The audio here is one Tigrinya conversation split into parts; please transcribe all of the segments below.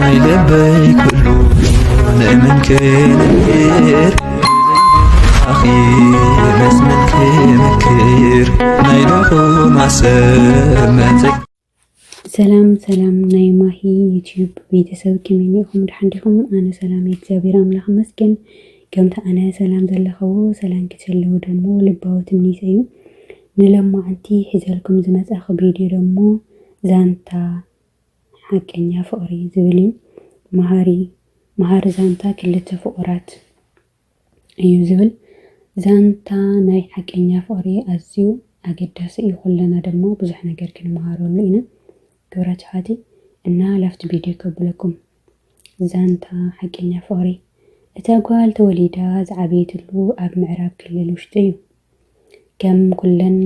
ናይ ልበይ ኩሉ ንእምን ክነግር ኣኺ መስመን ክምክር ናይ ልኹም ዓሰብ መፅእ ሰላም ናይ ማሂ ዩቲዩብ ቤተሰብ ከመይኒኹም ድሓንዲኹም? ኣነ ሰላም እግዚአብሔር ኣምላኽ መስገን ከምታ ኣነ ሰላም ዘለኸዎ ሰላም ክትህልው ደሞ ልባዊ ትምኒት እዩ። ንለማዓንቲ ሒዘልኩም ዝመጻኸ ቪድዮ ደሞ ዛንታ ሓቀኛ ፍቕሪ ዝብል እዩ። መሃሪ ዛንታ ክልተ ፍቑራት እዩ ዝብል ዛንታ ናይ ሓቀኛ ፍቕሪ ኣዝዩ ኣገዳሲ እዩ። ኩለና ደሞ ብዙሕ ነገር ክንመሃረሉ ኢና ግብራት ሓቲ እና ላፍቲ ቪድዮ ከብለኩም ዛንታ ሓቀኛ ፍቕሪ እታ ጓል ተወሊዳ ዝዓበየትሉ ኣብ ምዕራብ ክልል ውሽጢ እዩ። ከም ኩለን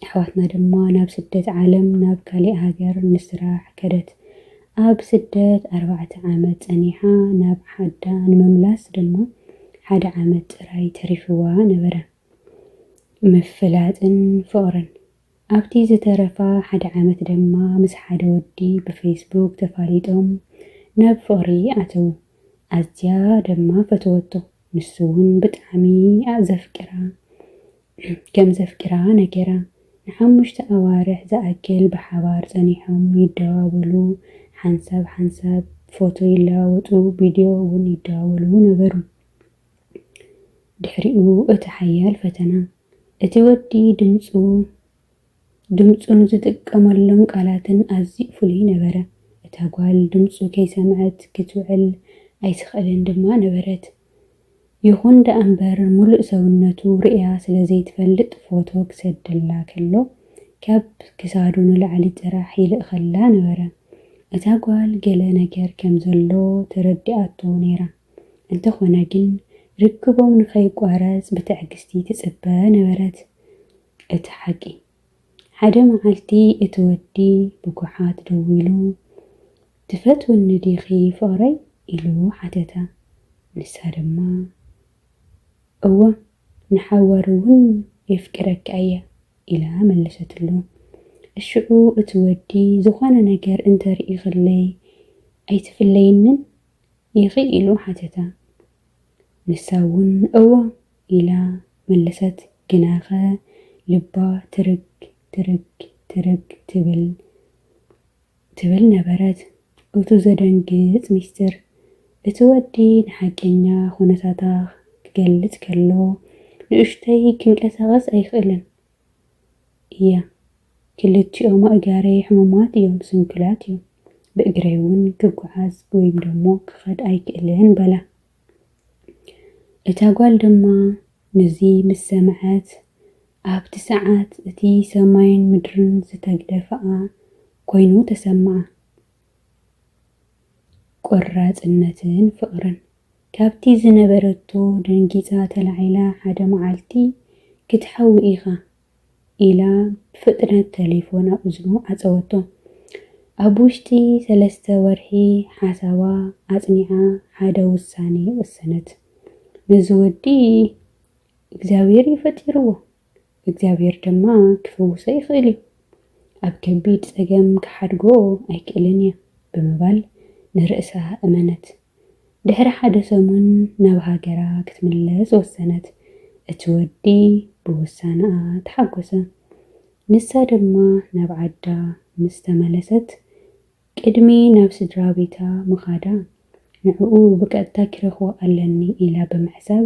ኣሕዋትና ድማ ናብ ስደት ዓለም ናብ ካሊእ ሃገር ንስራሕ ከደት ኣብ ስደት 4 ዓመት ፀኒሓ ናብ ሓዳ ንምምላስ ድማ 1 ዓመት ጥራይ ተሪፍዋ ነበረ። ምፍላጥን ፍቕርን ኣብቲ ዝተረፋ 1 ዓመት ድማ ምስ ሓደ ወዲ ብፌስቡክ ተፋሊጦም ናብ ፍቕሪ ኣተው። ኣዝያ ድማ ፈተወቶ ንሱ እውን ብጣዕሚ ዘፍቅራ ከም ዘፍቅራ ነገራ ን5 ኣዋርሕ ዝኣክል ብሓባር ፀኒሖም ይደዋወሉ ሓንሳብ ፎቶ ይለዋወጡ ቪድዮ እውን ይደዋወሉ ነበሩ። ድሕሪኡ እቲ ሓያል ፈተና እቲ ወዲ ድምፁን ዝጥቀመሎም ቃላትን ኣዝዩ ፍሉይ ነበረ። እታ ጓል ድምፁ ከይሰምዐት ክትውዕል ኣይትኽእልን ድማ ነበረት። ይኹን ዳ እምበር ሙሉእ ሰውነቱ ርእያ ስለ ዘይትፈልጥ ፎቶ ክሰደላ ከሎ ካብ ክሳዱ ንላዕሊ ጥራሕ ይልእኸላ ነበረ። እታ ጓል ገለ ነገር ከም ዘሎ ተረዲኣቶ ነይራ። እንተኾነ ግን ርክቦም ንኸይቋረፅ ብትዕግስቲ ትጽበ ነበረት። እቲ ሓቂ ሓደ መዓልቲ እቲ ወዲ ብጉሓት ደው ኢሉ ትፈትውኒ ዲኺ ፍቕረይ ኢሉ ሓተታ። ንሳ ድማ እወ ንሓዋር እውን የፍቅረካ እያ ኢላ መለሰትሉ። እሽዑ እቲ ወዲ ዝኾነ ነገር እንተርኢ ኽለይ ኣይትፍለይንን ኢኺ ኢሉ ሓተታ። ንሳ እውን እወ ኢላ መለሰት። ግናኸ ልባ ትርግ ትብል ነበረት። እቱ ዘደንግጽ ሚስጥር እቲ ወዲ ንሓቀኛ ኩነታታ ክገልጽ ከሎ ንእሽተይ ክንቀሳቐስ ኣይኽእልን እያ። ክልቲኦም ኣእጋረይ ሕሙማት እዮም፣ ስንኩላት እዮም። ብእግረይ እውን ክጓዓዝ ወይም ደሞ ክኸድ ኣይክእልን በላ። እታ ጓል ድማ ነዚ ምስ ሰምዐት ኣብቲ ሰዓት እቲ ሰማይን ምድርን ዝተግደፈኣ ኮይኑ ተሰምዓ። ቆራጽነትን ፍቕርን ካብቲ ዝነበረቶ ደንጊፃ ተላዒላ ሓደ መዓልቲ ክትሓዊ ኢኻ ኢላ ብፍጥነት ቴሌፎን ኣብ እዝኑ ዓፀወቶ። ኣብ ውሽጢ 3 ወርሒ ሓሳባ ኣጽኒዓ ሓደ ውሳኔ ወሰነት። ነዚ ወዲ እግዚኣብሔር ይፈጢርዎ፣ እግዚኣብሔር ድማ ክፍውሶ ይኽእል እዩ፣ ኣብ ከቢድ ፀገም ክሓድጎ ኣይክእልን እያ ብምባል ንርእሳ እመነት። ድሕሪ ሓደ ሰሙን ናብ ሃገራ ክትምለስ ወሰነት። እቲ ወዲ ብውሳነኣ ተሓጎሰ። ንሳ ድማ ናብ ዓዳ ምስ ተመለሰት ቅድሚ ናብ ስድራ ቤታ ምኻዳ ንዕኡ ብቀጥታ ክረኽቦ ኣለኒ ኢላ ብምሕሳብ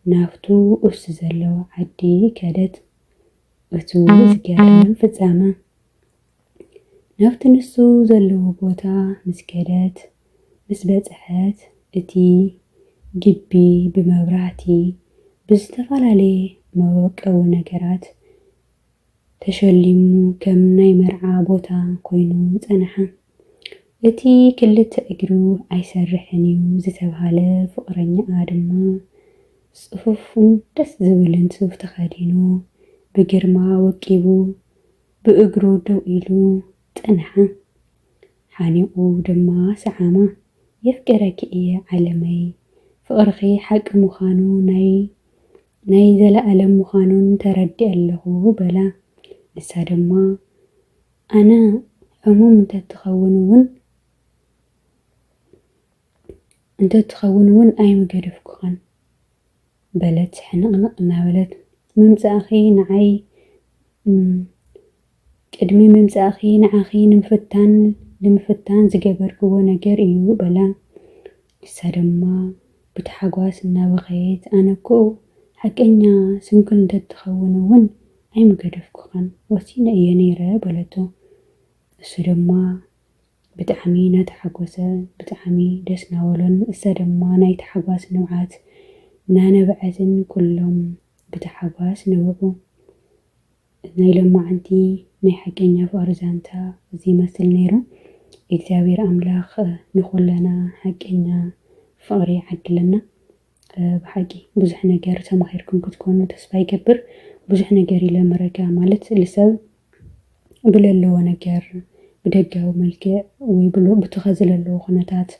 ናብቱ እሱ ዘለዎ ዓዲ ከደት። እቱ ዝገርም ፍጻመ ናብቲ ንሱ ዘለዎ ቦታ ምስ ከደት ምስ በጽሐት እቲ ግቢ ብመብራህቲ ብዝተፈላለየ መወቀዊ ነገራት ተሸሊሙ ከም ናይ መርዓ ቦታ ኮይኑ ጸንሐ። እቲ ክልተ እግሩ ኣይሰርሕን እዩ ዝተባሃለ ፍቕረኛኣ ድማ ጽፉፍን ደስ ዝብልን ሱፍ ተኸዲኑ ብግርማ ወቂቡ ብእግሩ ደው ኢሉ ጸንሐ። ሓኒቑ ድማ ሰዓማ የፍቅረኪ እየ ዓለመይ፣ ፍቕርኺ ሓቂ ምዃኑ ናይ ዘለኣለም ምዃኑን ተረዲ ኣለኹ በላ። ንሳ ድማ ኣነ ሕሙም እንተትኸውን እውን أنت تخونون أي مجرفكن بلد حنقنق نابلد ممسأخي نعي قدمي ممسأخي نعخي نمفتان زجبركو نجر إيو بلا سرما بتحقواس نابخيت أنا كو حكينا سنكل أنت تخونون أي مجرفكن وسينا إيانيرا بلتو سرما بتعمي نتحقوسا بتعمي دسنا ولن سرما نيتحقواس نوعات نانا بعزن كلهم بتحقواس نوعو نايلما عندي نحكينا فارزانتا زي مثل نيرو إكتابير أملاخ نخلنا حكينا فاري عدلنا بحاجي بزح نجار سماخيركم كتكونوا تسفاي كبر بزح نجاري لمرقا مالت لسب بللو نجار بدقاو ملكع ويبلو بتخزل اللو خناتات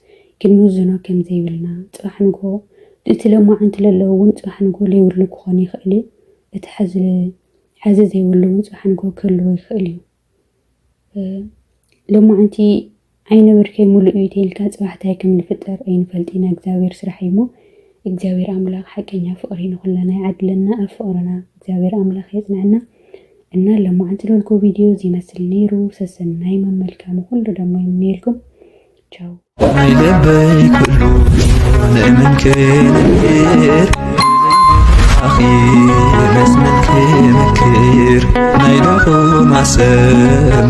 كنوزنا كم زي بلنا تبحنقو تلما عن تللو تبحنقو لي ورلكو خاني خالي اتحزل حازة زي ولو تبحنقو كلو يخالي لما عنتي عين بركي ملؤي تيلكا تبحتاي كم الفتر اين فلتينا اكزاوير سرحيمو اكزاوير أملاخ حكينا فقرين خلنا عدلنا أفقرنا اكزاوير أملاخ يزنعنا إن لما عنتلو لكو فيديو زي مثل نيرو سسن نايما ملكا مخل دمو يمنيلكم تشاو ناي لبي كلو نأمن كير أخي مسمن كير ناي لقو معسر